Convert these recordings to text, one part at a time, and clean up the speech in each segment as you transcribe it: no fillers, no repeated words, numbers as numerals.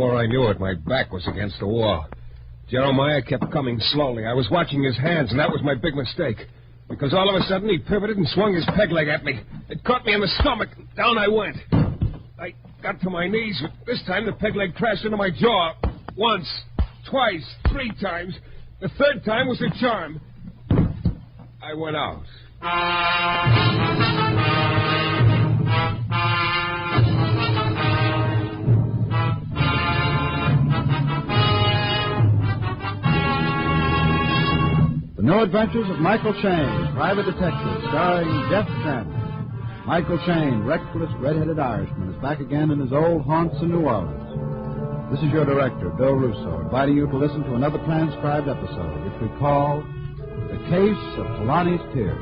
before I knew it, my back was against the wall. Jeremiah kept coming slowly. I was watching his hands, and that was my big mistake. Because all of a sudden he pivoted and swung his peg leg at me. It caught me in the stomach. Down I went. I got to my knees, but this time the peg leg crashed into my jaw. Once, twice, 3 times. The third time was a charm. I went out. The New Adventures of Michael Shayne, Private Detective, starring Jeff Trent. Michael Shayne, reckless, red-headed Irishman, is back again in his old haunts in New Orleans. This is your director, Bill Russo, inviting you to listen to another transcribed episode, which we call The Case of Tahlani's Tears.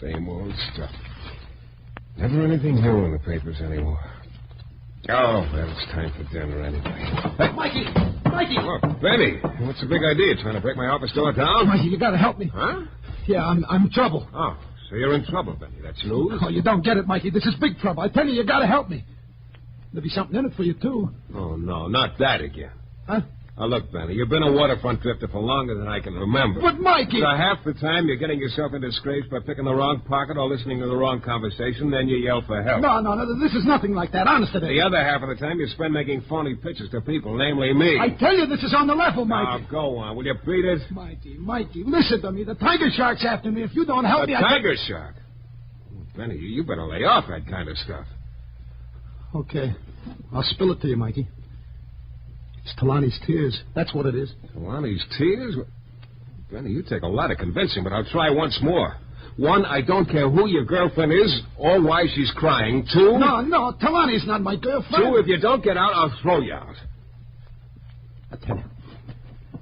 Same old stuff. Never anything new in the papers anymore. Oh, well, it's time for dinner anyway. Hey, Mikey! Oh, Benny, what's the big idea? Trying to break my office door down? Mikey, you gotta help me. Huh? Yeah, I'm in trouble. Oh, so you're in trouble, Benny. That's news? Oh, you don't get it, Mikey. This is big trouble. I tell you, you gotta help me. There'll be something in it for you, too. Oh, no, not that again. Huh? Now, look, Benny, you've been a waterfront drifter for longer than I can remember. But, Mikey... So half the time you're getting yourself into disgrace by picking the wrong pocket or listening to the wrong conversation, then you yell for help. No, this is nothing like that, honest to The other half of the time you spend making phony pitches to people, namely me. I tell you, this is on the level, Mikey. Now, go on. Will you beat it? Mikey, listen to me. The tiger shark's after me. If you don't help me, tiger shark? Benny, you better lay off that kind of stuff. Okay. I'll spill it to you, Mikey. It's Tahlani's tears. That's what it is. Tahlani's tears? Benny, you take a lot of convincing, but I'll try once more. 1, I don't care who your girlfriend is or why she's crying. 2... No, Tahlani's not my girlfriend. 2, if you don't get out, I'll throw you out. I tell you,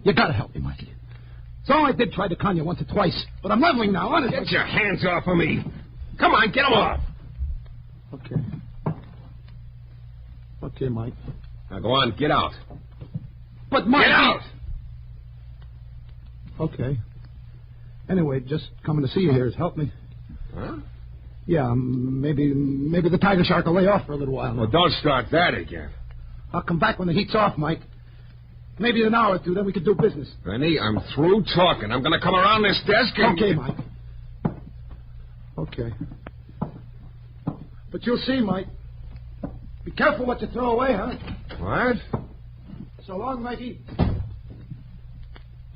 you gotta help me, Mikey. So I did try to con you once or twice, but I'm leveling now, honestly. Get your hands off of me. Come on, get them off. Okay, Mike. Now go on, get out. But, Mike... Get out! Okay. Anyway, just coming to see you here has helped me. Huh? Yeah, maybe the tiger shark will lay off for a little while. Well, don't start that again. I'll come back when the heat's off, Mike. Maybe in an hour or two, then we can do business. Benny, I'm through talking. I'm going to come around this desk and... Okay, Mike. Okay. But you'll see, Mike. Be careful what you throw away, huh? What? So long, Mikey.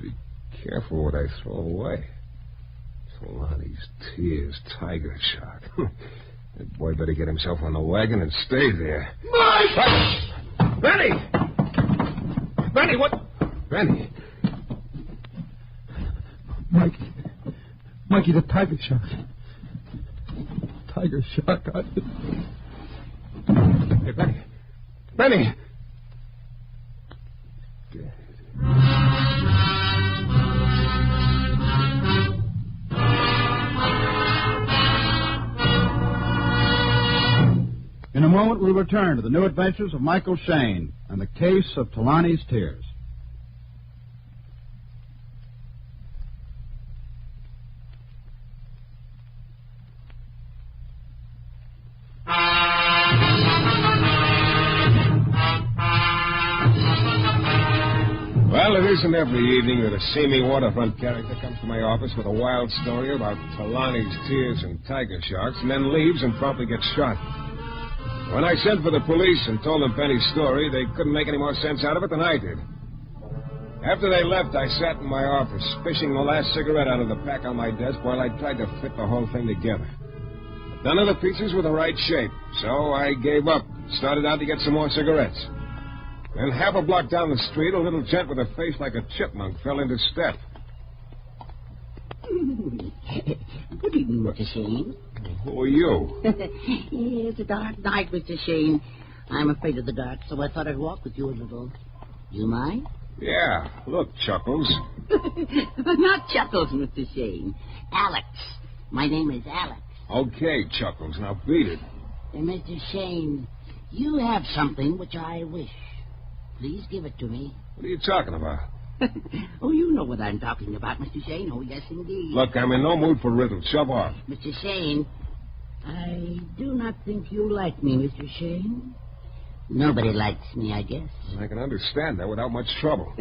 Be careful what I throw away. Tahlani's tears, tiger shark. That boy better get himself on the wagon and stay there. Mike! Benny! Benny, what? Benny? Mikey, the tiger shark. Tiger shark. Hey, Benny. Benny! In a moment, we'll return to the New Adventures of Michael Shayne and the Case of Tahlani's Tears. Well, it isn't every evening that a seamy waterfront character comes to my office with a wild story about Tahlani's tears and tiger sharks and then leaves and promptly gets shot. When I sent for the police and told them Benny's story, they couldn't make any more sense out of it than I did. After they left, I sat in my office, fishing the last cigarette out of the pack on my desk while I tried to fit the whole thing together. None of the pieces were the right shape, so I gave up and started out to get some more cigarettes. Then half a block down the street, a little gent with a face like a chipmunk fell into step. Good evening, Mr. Shayne. Who are you? It's a dark night, Mr. Shayne. I'm afraid of the dark, so I thought I'd walk with you a little. You mind? Yeah, look, Chuckles. Not Chuckles, Mr. Shayne. Alex. My name is Alex. Okay, Chuckles, now beat it. Mr. Shayne, you have something which I wish. Please give it to me. What are you talking about? Oh, you know what I'm talking about, Mr. Shayne. Oh, yes, indeed. Look, I'm in no mood for riddles. Shove off. Mr. Shayne, I do not think you like me, Mr. Shayne. Nobody likes me, I guess. I can understand that without much trouble.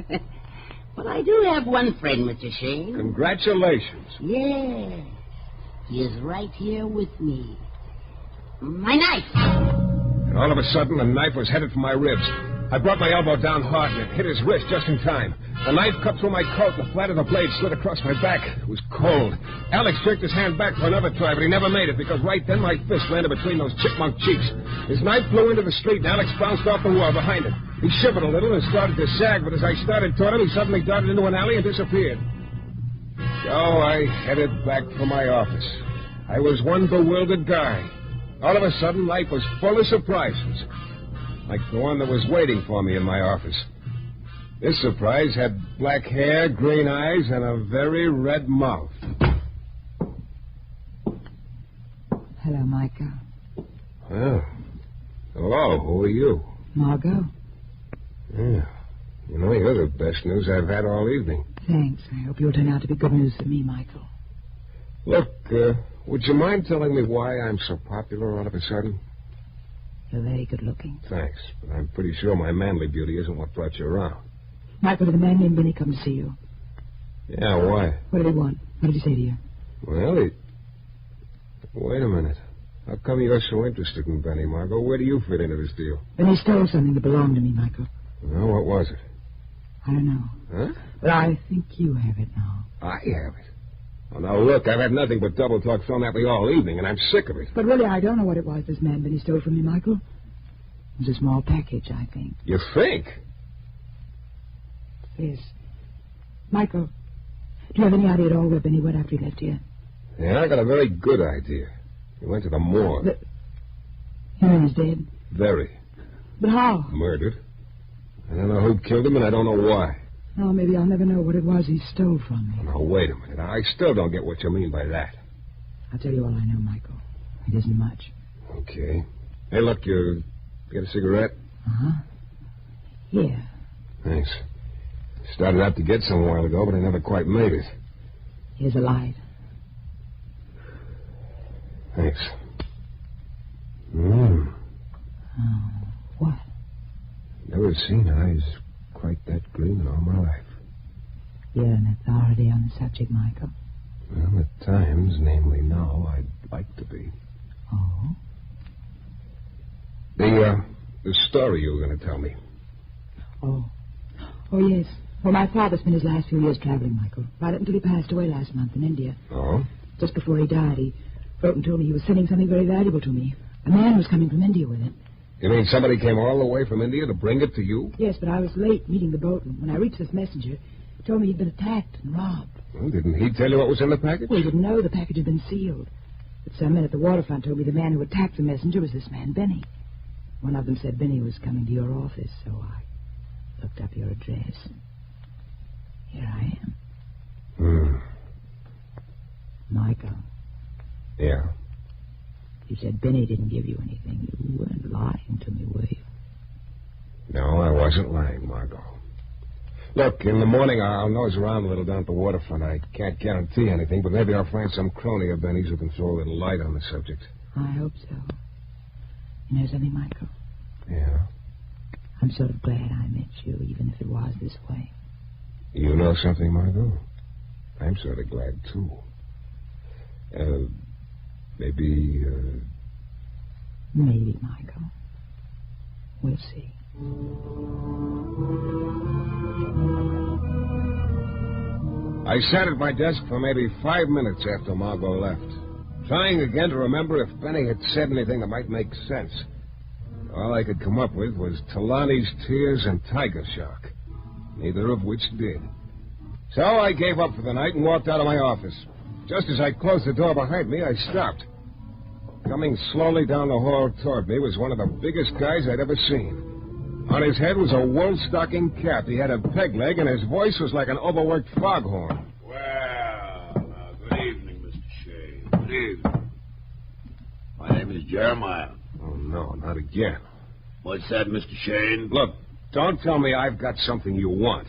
But I do have one friend, Mr. Shayne. Congratulations. Yes. He is right here with me. My knife. And all of a sudden, the knife was headed for my ribs. I brought my elbow down hard and it hit his wrist just in time. The knife cut through my coat and the flat of the blade slid across my back. It was cold. Alex jerked his hand back for another try, but he never made it because right then my fist landed between those chipmunk cheeks. His knife flew into the street and Alex bounced off the wall behind him. He shivered a little and started to sag, but as I started toward him, he suddenly darted into an alley and disappeared. So I headed back for my office. I was one bewildered guy. All of a sudden, life was full of surprises, like the one that was waiting for me in my office. This surprise had black hair, green eyes, and a very red mouth. Hello, Michael. Oh. Hello, who are you? Margot. Yeah. You know, you're the best news I've had all evening. Thanks. I hope you'll turn out to be good news for me, Michael. Look, would you mind telling me why I'm so popular all of a sudden? You're very good looking. Thanks, but I'm pretty sure my manly beauty isn't what brought you around. Michael, did a man named Benny come to see you? Yeah, why? What did he want? What did he say to you? Well, Wait a minute. How come you're so interested in Benny, Margot? Where do you fit into this deal? Benny stole something that belonged to me, Michael. Well, what was it? I don't know. Huh? But I think you have it now. I have it. Well, now, look, I've had nothing but double talk thrown at me all evening, and I'm sick of it. But really, I don't know what it was this man Benny stole from me, Michael. It was a small package, I think. You think? Yes. Michael, do you have any idea at all where Benny went after he left here? Yeah, I got a very good idea. He went to the morgue. You mean he's dead? Very. But how? Murdered. I don't know who killed him, and I don't know why. Oh, maybe I'll never know what it was he stole from me. Now, wait a minute. I still don't get what you mean by that. I'll tell you all I know, Michael. It isn't much. Okay. Hey, look, you get a cigarette? Uh-huh. Yeah. Thanks. Started out to get some a while ago, but I never quite made it. Here's a light. Thanks. Oh, what? Never seen eyes quite that green in all my life. You're an authority on the subject, Michael. Well, at times, namely now, I'd like to be. Oh? The story you were going to tell me. Oh, yes. Well, my father spent his last few years traveling, Michael. Right up until he passed away last month in India. Oh? Just before he died, he wrote and told me he was sending something very valuable to me. A man was coming from India with it. You mean somebody came all the way from India to bring it to you? Yes, but I was late meeting the boat, and when I reached this messenger, he told me he'd been attacked and robbed. Well, didn't he tell you what was in the package? Well, he didn't know the package had been sealed. But some men at the waterfront told me the man who attacked the messenger was this man, Benny. One of them said Benny was coming to your office, so I looked up your address. Here I am. Michael. Yeah. You said Benny didn't give you anything. You weren't lying to me, were you? No, I wasn't lying, Margot. Look, in the morning I'll nose around a little down at the waterfront. I can't guarantee anything, but maybe I'll find some crony of Benny's who can throw a little light on the subject. I hope so. You know something, Michael? Yeah? I'm sort of glad I met you, even if it was this way. You know something, Margot? I'm sort of glad, too. Maybe, Maybe, Michael. We'll see. I sat at my desk for maybe 5 minutes after Margot left, trying again to remember if Benny had said anything that might make sense. All I could come up with was Tahlani's tears and tiger shark, neither of which did. So I gave up for the night and walked out of my office. Just as I closed the door behind me, I stopped. Coming slowly down the hall toward me was one of the biggest guys I'd ever seen. On his head was a wool stocking cap. He had a peg leg, and his voice was like an overworked foghorn. Well, good evening, Mr. Shayne. Good evening. My name is Jeremiah. Oh, no, not again. What's that, Mr. Shayne? Look, don't tell me I've got something you want.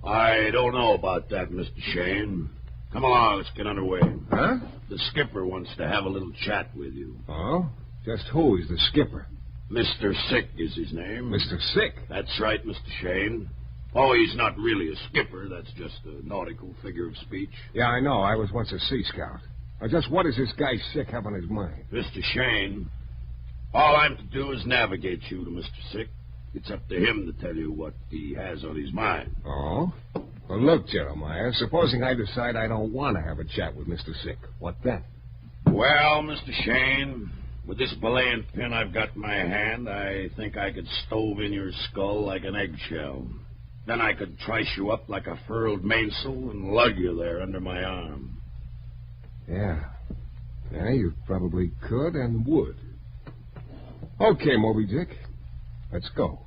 I don't know about that, Mr. Shayne. Come along, let's get underway. Huh? The skipper wants to have a little chat with you. Oh? Just who is the skipper? Mr. Sick is his name. Mr. Sick? That's right, Mr. Shayne. Oh, he's not really a skipper. That's just a nautical figure of speech. Yeah, I know. I was once a Sea Scout. Just what does this guy Sick have on his mind? Mr. Shayne, all I'm to do is navigate you to Mr. Sick. It's up to him to tell you what he has on his mind. Oh? Well, look, Jeremiah, supposing I decide I don't want to have a chat with Mr. Sick, what then? Well, Mr. Shayne, with this belaying pin I've got in my hand, I think I could stove in your skull like an eggshell. Then I could trice you up like a furled mainsail and lug you there under my arm. Yeah. Yeah, you probably could and would. Okay, Moby Dick. Let's go.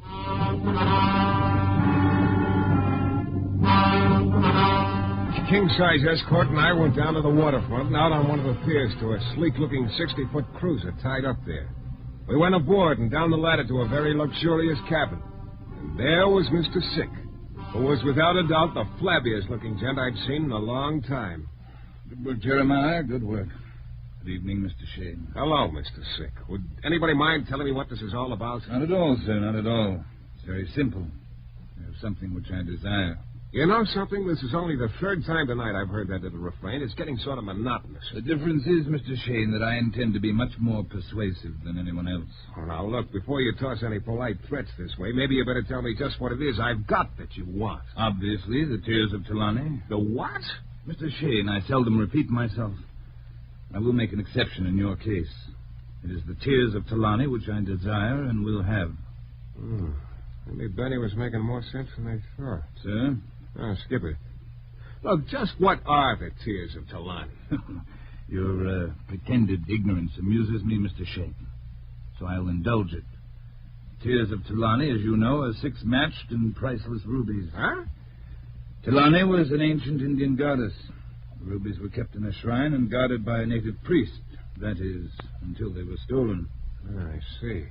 King-size escort and I went down to the waterfront and out on one of the piers to a sleek-looking 60-foot cruiser tied up there. We went aboard and down the ladder to a very luxurious cabin. And there was Mr. Sick, who was without a doubt the flabbiest-looking gent I'd seen in a long time. Good work, Jeremiah. Good work. Good evening, Mr. Shayne. Hello, Mr. Sick. Would anybody mind telling me what this is all about? Not at all, sir, not at all. It's very simple. There's something which I desire. You know something? This is only the third time tonight I've heard that little refrain. It's getting sort of monotonous. The difference is, Mr. Shayne, that I intend to be much more persuasive than anyone else. Oh, now, look, before you toss any polite threats this way, maybe you better tell me just what it is I've got that you want. Obviously, the tears of Tahlani. The what? Mr. Shayne, I seldom repeat myself. I will make an exception in your case. It is the tears of Tahlani which I desire and will have. Maybe Benny was making more sense than I thought. Sir? Oh, Skipper. Look, just what are the tears of Tahlani? Your pretended ignorance amuses me, Mr. Shayne. So I'll indulge it. Tears of Tahlani, as you know, are 6 matched and priceless rubies. Huh? Tahlani was an ancient Indian goddess. The rubies were kept in a shrine and guarded by a native priest. That is, until they were stolen. I see.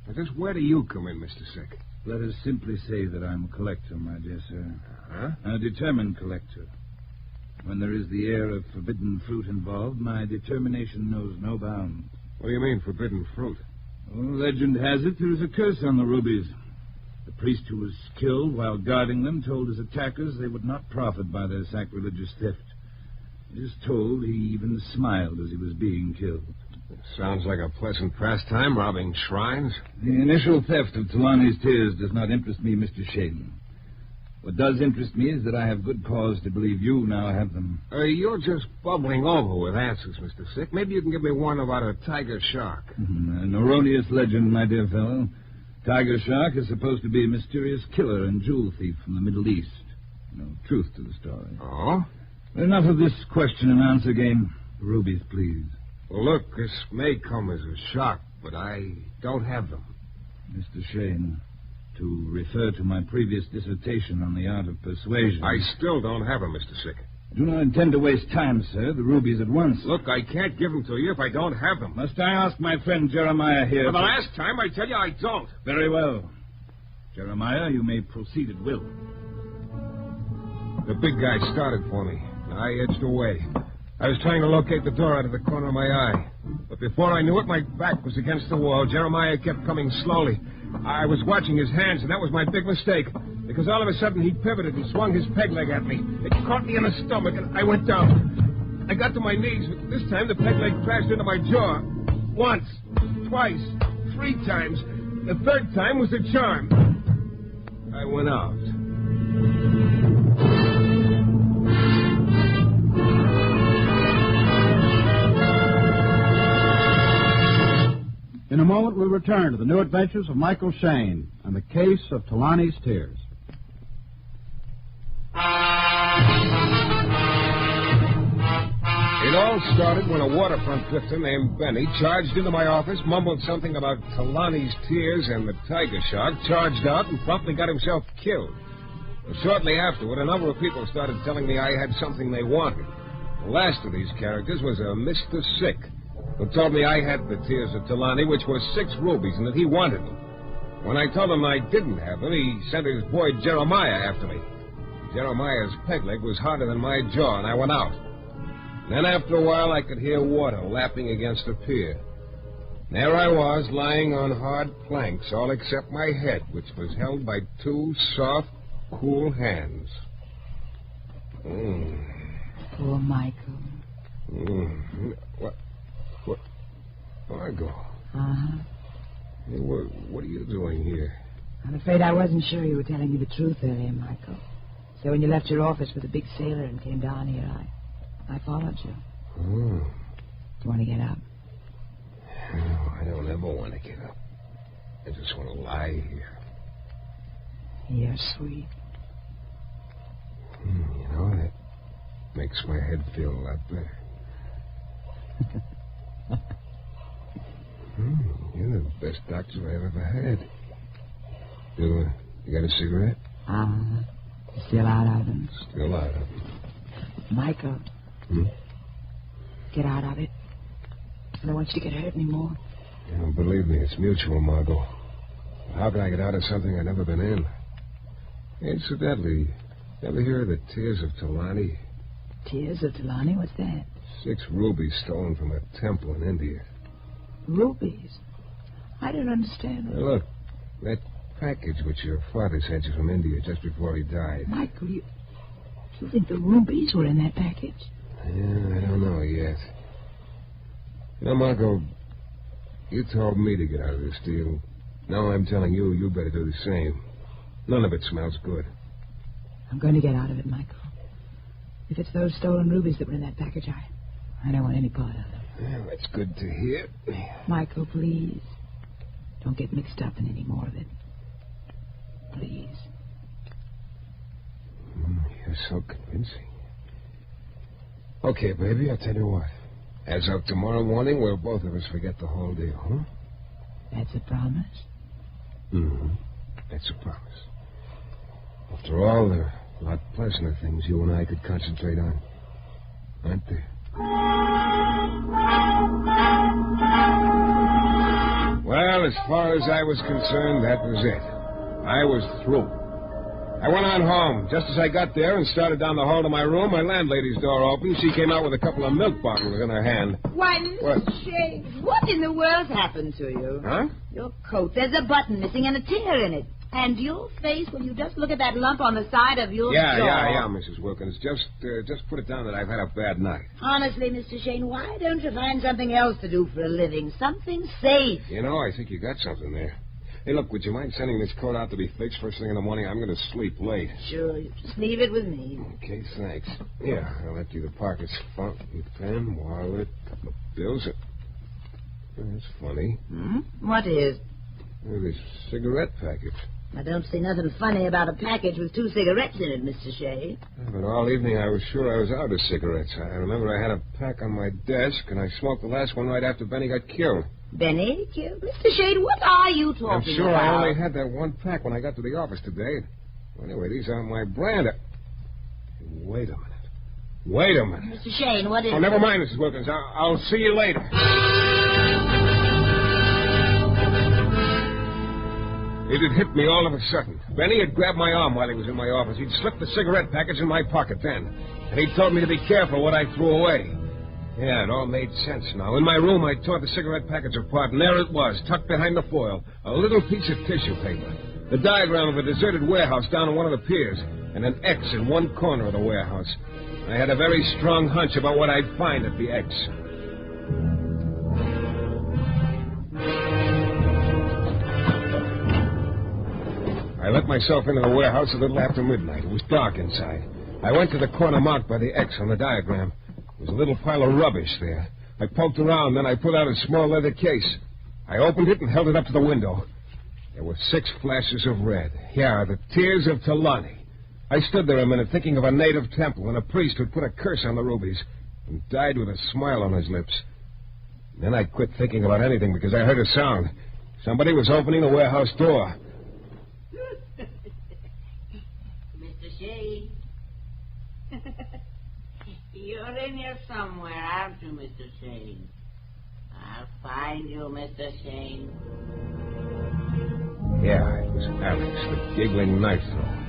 Now, just where do you come in, Mr. Sick? Let us simply say that I'm a collector, my dear sir. Huh? A determined collector. When there is the air of forbidden fruit involved, my determination knows no bounds. What do you mean, forbidden fruit? Well, legend has it there is a curse on the rubies. The priest who was killed while guarding them told his attackers they would not profit by their sacrilegious theft. It is told he even smiled as he was being killed. Sounds like a pleasant pastime, robbing shrines. The initial theft of Tahlani's tears does not interest me, Mr. Shayne. What does interest me is that I have good cause to believe you now have them. You're just bubbling over with answers, Mr. Sick. Maybe you can give me one about a tiger shark. An erroneous legend, my dear fellow. Tiger shark is supposed to be a mysterious killer and jewel thief from the Middle East. No truth to the story. Oh? Enough of this question and answer game. Rubies, please. Well, look, this may come as a shock, but I don't have them. Mr. Shayne, to refer to my previous dissertation on the art of persuasion. I still don't have them, Mr. Sick. I do not intend to waste time, sir. The rubies at once. Look, I can't give them to you if I don't have them. Must I ask my friend Jeremiah here? For the last time, I tell you I don't. Very well. Jeremiah, you may proceed at will. The big guy started for me. I edged away. I was trying to locate the door out of the corner of my eye. But before I knew it, my back was against the wall. Jeremiah kept coming slowly. I was watching his hands, and that was my big mistake. Because all of a sudden, he pivoted and swung his peg leg at me. It caught me in the stomach, and I went down. I got to my knees, but this time the peg leg crashed into my jaw. Once, twice, 3 times. The third time was a charm. I went out. In a moment, we'll return to the new adventures of Michael Shayne and the case of Tahlani's tears. It all started when a waterfront drifter named Benny charged into my office, mumbled something about Tahlani's tears and the tiger shark, charged out, and promptly got himself killed. And shortly afterward, a number of people started telling me I had something they wanted. The last of these characters was a Mr. Sick, who told me I had the tears of Tahlani, which were 6 rubies, and that he wanted them. When I told him I didn't have them, he sent his boy Jeremiah after me. Jeremiah's peg leg was harder than my jaw, and I went out. Then after a while, I could hear water lapping against the pier. There I was, lying on hard planks, all except my head, which was held by two soft, cool hands. Poor Michael. What? Margot. Uh-huh. Hey, what are you doing here? I'm afraid I wasn't sure you were telling me the truth earlier, Michael. So when you left your office with the big sailor and came down here, I followed you. Oh. Do you want to get up? No, I don't ever want to get up. I just want to lie here. You're sweet. You know, that makes my head feel a lot better. You're the best doctor I've ever had. You got a cigarette? Still out of them. Still out of it. Michael. Get out of it. I don't want you to get hurt anymore. Yeah, believe me, it's mutual, Margot. How can I get out of something I've never been in? Incidentally, ever hear of the Tears of Tahlani? Tears of Tahlani? What's that? 6 rubies stolen from a temple in India. Rubies? I don't understand. Hey, look, that package which your father sent you from India just before he died. Michael, you think the rubies were in that package? Yeah, I don't know yet. You know, Margot, you told me to get out of this deal. Now I'm telling you, you better do the same. None of it smells good. I'm going to get out of it, Michael. If it's those stolen rubies that were in that package, I don't want any part of them. Well, that's good to hear. Michael, please. Don't get mixed up in any more of it. Please. You're so convincing. Okay, baby, I'll tell you what. As of tomorrow morning, we'll both of us forget the whole deal, huh? That's a promise? That's a promise. After all, there are a lot pleasanter things you and I could concentrate on, aren't there? Well, as far as I was concerned, that was it. I was through. I went on home. Just as I got there and started down the hall to my room, my landlady's door opened. She came out with a couple of milk bottles in her hand. Why, What? Mr. Shayne, what in the world's happened to you? Huh? Your coat, there's a button missing and a tear in it. And your face, when you just look at that lump on the side of your jaw. Yeah, Mrs. Wilkins. Just put it down that I've had a bad night. Honestly, Mr. Shayne, why don't you find something else to do for a living? Something safe. You know, I think you got something there. Hey, look, would you mind sending this coat out to be fixed first thing in the morning? I'm going to sleep late. Sure, you just leave it with me. Okay, thanks. Yeah, I'll empty the pockets. Fountain pen, wallet, couple of bills. That's funny. What is? This cigarette package. I don't see nothing funny about a package with 2 cigarettes in it, Mr. Shayne. Yeah, but all evening I was sure I was out of cigarettes. I remember I had a pack on my desk, and I smoked the last one right after Benny got killed. Benny killed? Mr. Shayne, what are you talking about? I'm sure I only had that one pack when I got to the office today. Well, anyway, these aren't my brand. Wait a minute. Mr. Shayne, what is Oh, never mind, Mrs. Wilkins. I'll see you later. It had hit me all of a sudden. Benny had grabbed my arm while he was in my office. He'd slipped the cigarette package in my pocket then. And he told me to be careful what I threw away. Yeah, it all made sense now. In my room, I tore the cigarette package apart, and there it was, tucked behind the foil, a little piece of tissue paper. The diagram of a deserted warehouse down on one of the piers, and an X in one corner of the warehouse. I had a very strong hunch about what I'd find at the X. I let myself into the warehouse a little after midnight. It was dark inside. I went to the corner marked by the X on the diagram. There was a little pile of rubbish there. I poked around, then I pulled out a small leather case. I opened it and held it up to the window. There were 6 flashes of red. Yeah, the Tears of Tahlani. I stood there a minute thinking of a native temple and a priest who'd put a curse on the rubies and died with a smile on his lips. Then I quit thinking about anything because I heard a sound. Somebody was opening the warehouse door. Mr. Shayne. You're in here somewhere, aren't you, Mr. Shayne? I'll find you, Mr. Shayne. Yeah, it was Alex, the giggling knife thrower.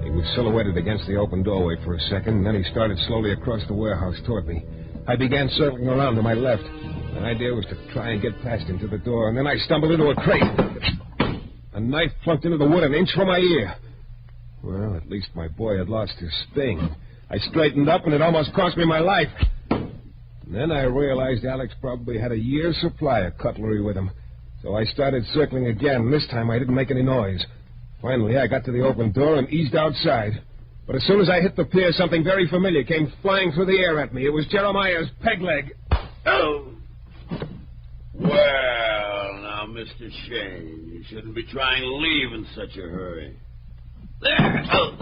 He was silhouetted against the open doorway for a second, and then he started slowly across the warehouse toward me. I began circling around to my left. My idea was to try and get past him to the door, and then I stumbled into a crate. A knife plunked into the wood an inch from my ear. Well, at least my boy had lost his sting. I straightened up, and it almost cost me my life. And then I realized Alex probably had a year's supply of cutlery with him. So I started circling again, and this time I didn't make any noise. Finally, I got to the open door and eased outside. But as soon as I hit the pier, something very familiar came flying through the air at me. It was Jeremiah's peg leg. Oh! Well, now, Mr. Shayne, you shouldn't be trying to leave in such a hurry. There! Oh!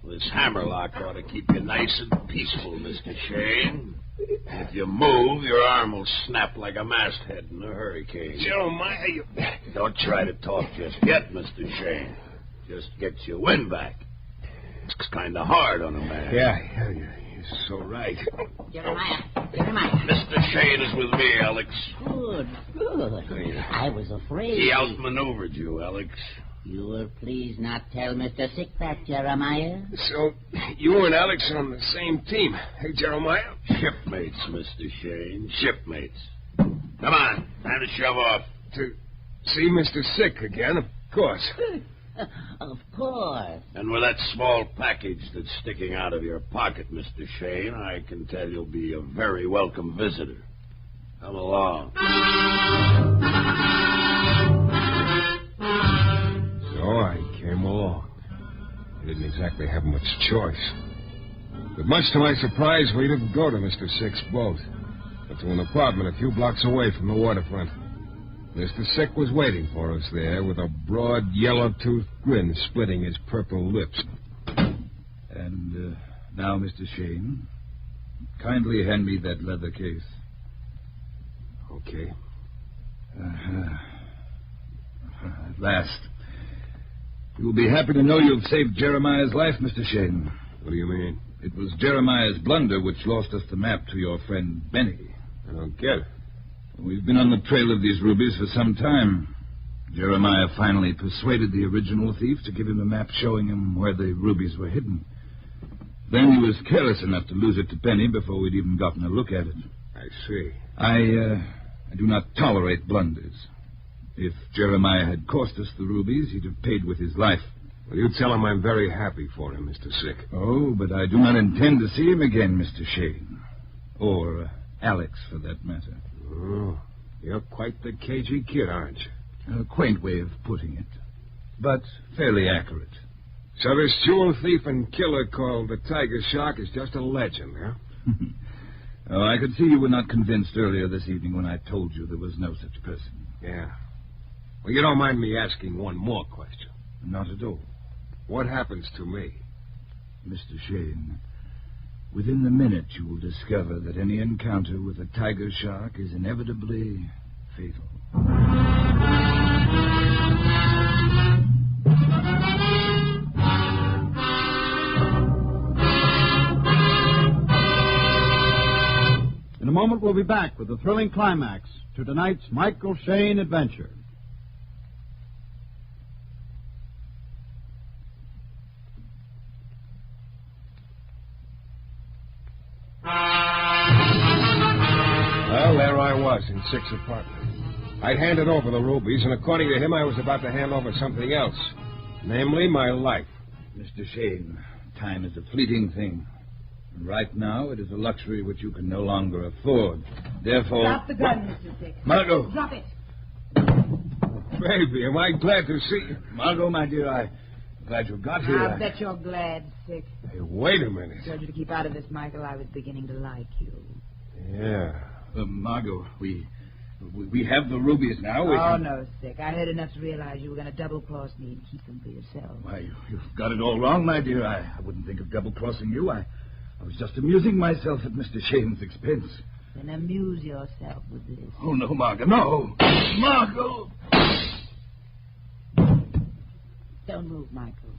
This hammerlock ought to keep you nice and peaceful, Mr. Shayne. If you move, your arm will snap like a masthead in a hurricane. Jeremiah, you... Don't try to talk just yet, Mr. Shayne. Just get your wind back. It's kind of hard on a man. Yeah, you're so right. Jeremiah. Mr. Shayne is with me, Alex. Good. I was afraid. He outmaneuvered you, Alex. You will please not tell Mr. Sick that, Jeremiah. So, you and Alex are on the same team. Hey, Jeremiah? Shipmates, Mr. Shayne. Shipmates. Come on. Time to shove off. To see Mr. Sick again, of course. Of course. And with that small package that's sticking out of your pocket, Mr. Shayne, I can tell you'll be a very welcome visitor. Come along. So I came along. I didn't exactly have much choice. But much to my surprise, we didn't go to Mr. Sick's boat, but to an apartment a few blocks away from the waterfront. Mr. Sick was waiting for us there with a broad, yellow-toothed grin splitting his purple lips. And now, Mr. Shayne, kindly hand me that leather case. Okay. At last. You will be happy to know you've saved Jeremiah's life, Mr. Shayne. What do you mean? It was Jeremiah's blunder which lost us the map to your friend Benny. I don't get it. We've been on the trail of these rubies for some time. Jeremiah finally persuaded the original thief to give him a map showing him where the rubies were hidden. Then he was careless enough to lose it to Benny before we'd even gotten a look at it. I see. I do not tolerate blunders. If Jeremiah had cost us the rubies, he'd have paid with his life. Well, you tell him I'm very happy for him, Mr. Sick. Oh, but I do not intend to see him again, Mr. Shayne. Or Alex, for that matter. Oh, you're quite the cagey kid, aren't you? A quaint way of putting it, but fairly accurate. So this jewel thief and killer called the Tiger Shark is just a legend, huh? Oh, I could see you were not convinced earlier this evening when I told you there was no such person. Yeah. Well, you don't mind me asking one more question? Not at all. What happens to me? Mr. Shayne, within the minute you will discover that any encounter with a tiger shark is inevitably fatal. In a moment, we'll be back with the thrilling climax to tonight's Michael Shayne adventure. Well, there I was in Sick's apartment. I'd handed over the rubies, and according to him, I was about to hand over something else. Namely, my life. Mr. Shayne, time is a fleeting thing. And right now, it is a luxury which you can no longer afford. Therefore... Drop the gun, Mr. Sick. Margot! Drop it. Baby, am I glad to see you. Margot, my dear, I'm glad you got here. I'll bet you're glad, Sick. Hey, wait a minute. I told you to keep out of this, Michael. I was beginning to like you. Yeah. Margot, we have the rubies now. Oh, no, Sick. I heard enough to realize you were going to double-cross me and keep them for yourself. Why, you've got it all wrong, my dear. I wouldn't think of double-crossing you. I was just amusing myself at Mr. Shayne's expense. Then amuse yourself with this. Oh, no, Margot, no. Margot! Don't move, Michael.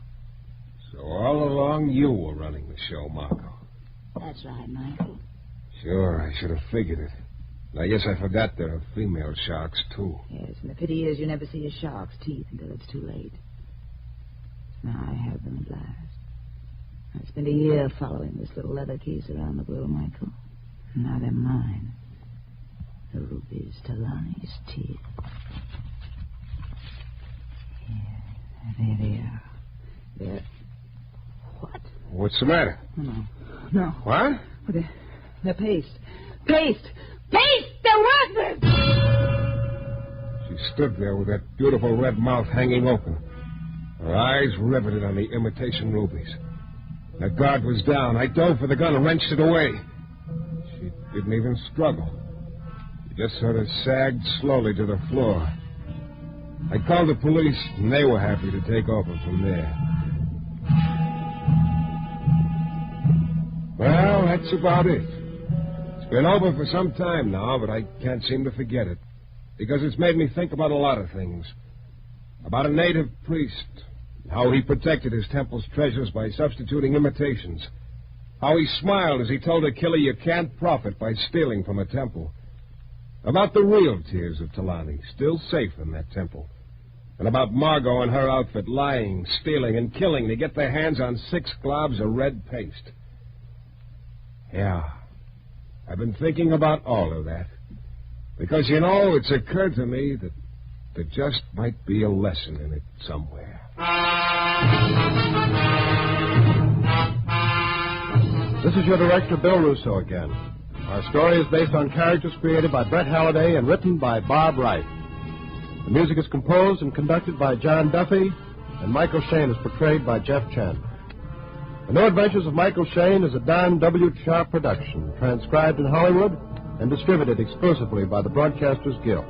So all along, you were running the show, Marco. That's right, Michael. Sure, I should have figured it. I guess I forgot there are female sharks, too. Yes, and the pity is you never see a shark's teeth until it's too late. Now I have them at last. I spent a year following this little leather case around the world, Michael. And now they're mine. The rubies, Tahlani's tears. Yeah, there they are. They're... What? What's the matter? No. What? Well, they're paste. Paste! Paste! They're worthless! She stood there with that beautiful red mouth hanging open, her eyes riveted on the imitation rubies. The guard was down. I dove for the gun and wrenched it away. She didn't even struggle. She just sort of sagged slowly to the floor. I called the police, and they were happy to take over from there. Well, that's about it. It's been over for some time now, but I can't seem to forget it. Because it's made me think about a lot of things. About a native priest, how he protected his temple's treasures by substituting imitations. How he smiled as he told a killer you can't profit by stealing from a temple. About the real tears of Tahlani, still safe in that temple. And about Margot and her outfit lying, stealing, and killing to get their hands on 6 globs of red paste. Yeah, I've been thinking about all of that. Because, you know, it's occurred to me that there just might be a lesson in it somewhere. This is your director, Bill Russo, again. Our story is based on characters created by Brett Halliday and written by Bob Wright. The music is composed and conducted by John Duffy, and Michael Shayne is portrayed by Jeff Chandler. The New Adventures of Michael Shayne is a Don W. Sharp production, transcribed in Hollywood and distributed exclusively by the Broadcasters Guild.